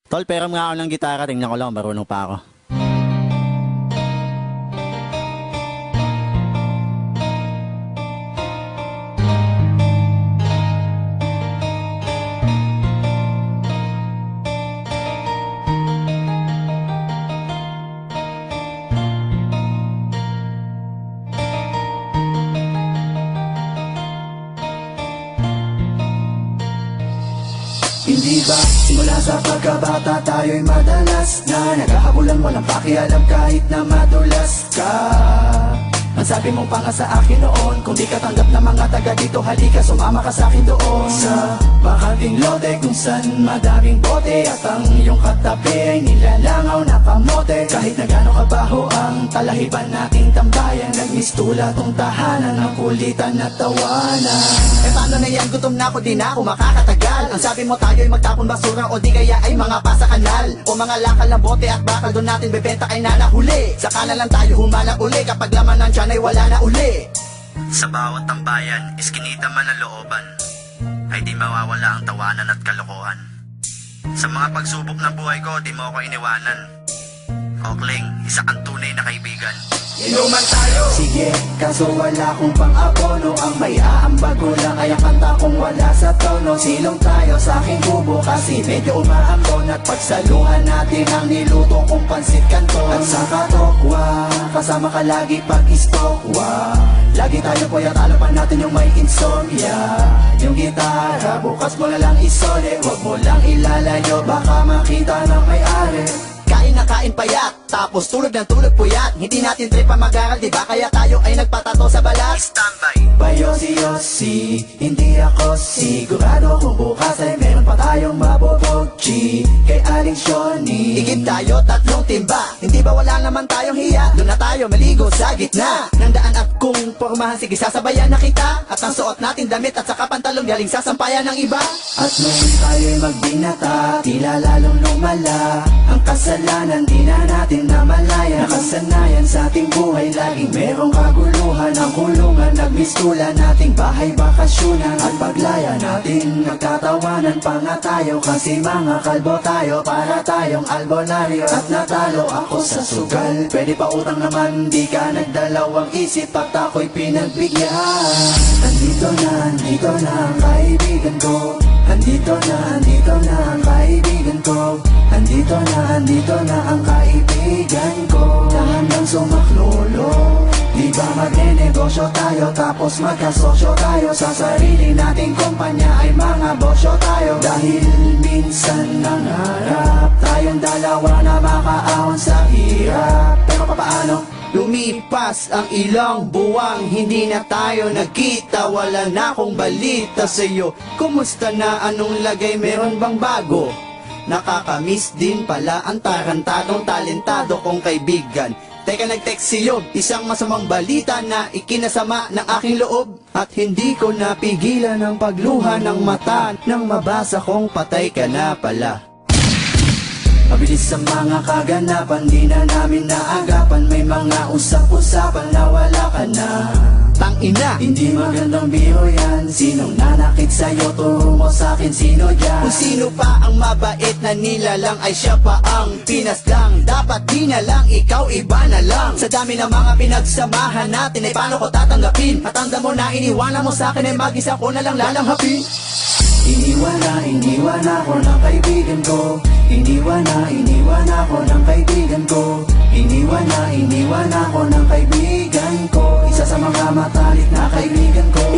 Tol, pero nga ako ng gitara, tingnan ko lang, marunong pa ako. Hindi ba simula sa pagkabata tayo'y madalas na naghahabulan, walang pakialam kahit na madulas ka. Ang sabi mong panga sa akin noon, kung di ka tanggap na mga taga dito, halika sumama ka sa akin doon sa bakanting lote kung saan madaming bote, at ang iyong katabi ay nilalangaw na kamote. Kahit na gano'ng kabaho ang talahiban nating tambayan, nagmistula tong tahanan ng kulitan at tawanan. Eh paano na yan, gutom na ako, di na ako makakatagal. Ang sabi mo tayo'y magtapon basura o di kaya ay mga pasa kanal, o mga lakal ng bote at bakal doon natin bebenta kay nanahuli. Saka na lang tayo humanap uli kapag laman ng tiyan ay wala na uli. Sa bawat tambayan, iskinita man ang looban, ay di mawawala ang tawanan at kalokohan. Sa mga pagsubok ng buhay ko, di mo ako iniwanan. Okling, isa kang tunay na kaibigan. Inuman tayo! Sige, kaso wala kong pang-abono. Ang may aambag ko lang ay ang kanta kong wala sa tono. Silong tayo sa aking kubo kasi medyo umaambon, at pagsaluhan natin ang niluto kong pansit kanton. At sa katokwa, kasama ka lagi pag-istokwa. Lagi tayo puyat, alapan natin yung may insomnia. Yung gitara, bukas mo na lang isole. Huwag mo lang ilalayo, baka makita ng may-ari. Kain na kain payat, tapos tulog ng tulog puyat. Hindi natin trip ang mag-aral, diba? Kaya tayo ay nagpatato sa balat. Standby! Bayosi-yosi, hindi ako sigurado kung bukas ay meron pa tayong mabobog G kay Aling Shoni. Igib tayo, tatlong timba. Hindi ba wala naman tayong hiya? Doon na tayo maligo sa gitna ng daan at kung pormahan, sige sasabayan na kita. At ang suot natin damit at saka pantalong galing sa sampayan ng iba. At nung tayo'y magbinata, tila lalong lumala ang kasalanan, di na natin namalayan. Nakasanayan sa ating buhay, laging merong kaguluhan. Ang kulungan, nagmistula nating bahay bakasyunan. At paglaya natin, nagtatawanan pa nga tayo, kasi mga kalbo tayo, para tayong albonaryo. At natalo ako sa sugal, pwede pa utang naman, di ka nagdalawang isip at ako'y pinagbigyan. Andito na ang kaibigan ko. Andito na ang kaibigan ko. Andito na ang kaibigan ko. Na hanggang sumaklolo, di ba magne-negosyo tayo, tapos magkasosyo tayo. Sa sarili nating kumpanya ay mga bosyo tayo. Dahil minsan nangarap tayong dalawa na makaawan sa hirap. Pero papaano? Lumipas ang ilang buwang, hindi na tayo nagkita. Wala na akong balita sa'yo. Kumusta na, anong lagay, meron bang bago? Nakakamiss din pala ang tarantadong talentado kong kaibigan. Teka, nag-text siyo, isang masamang balita na ikinasama ng aking loob. At hindi ko napigilan ang pagluha ng mata nang mabasa kong patay ka na pala. Mabilis sa mga kaganapan, di na namin naagapan. May mga usap-usapan na wala ka na. Tangina, hindi magandang biro yan. Sinong nanakit sa'yo, turo mo sa'kin sino yan. Kung sino pa ang mabait na nilalang, ay siya pa ang pinaslang. Dapat di na lang, ikaw iba na lang. Sa dami ng mga pinagsamahan natin, ay paano ko tatanggapin? At tanda mo na iniwanan mo sa'kin, ay mag-isa ko na lang lalanghapin. Iniwan ako ng kaibigan ko. Iniwan ako ng kaibigan ko. Iniwan ako ng kaibigan ko. Isa sa mga matalit na kaibigan ko.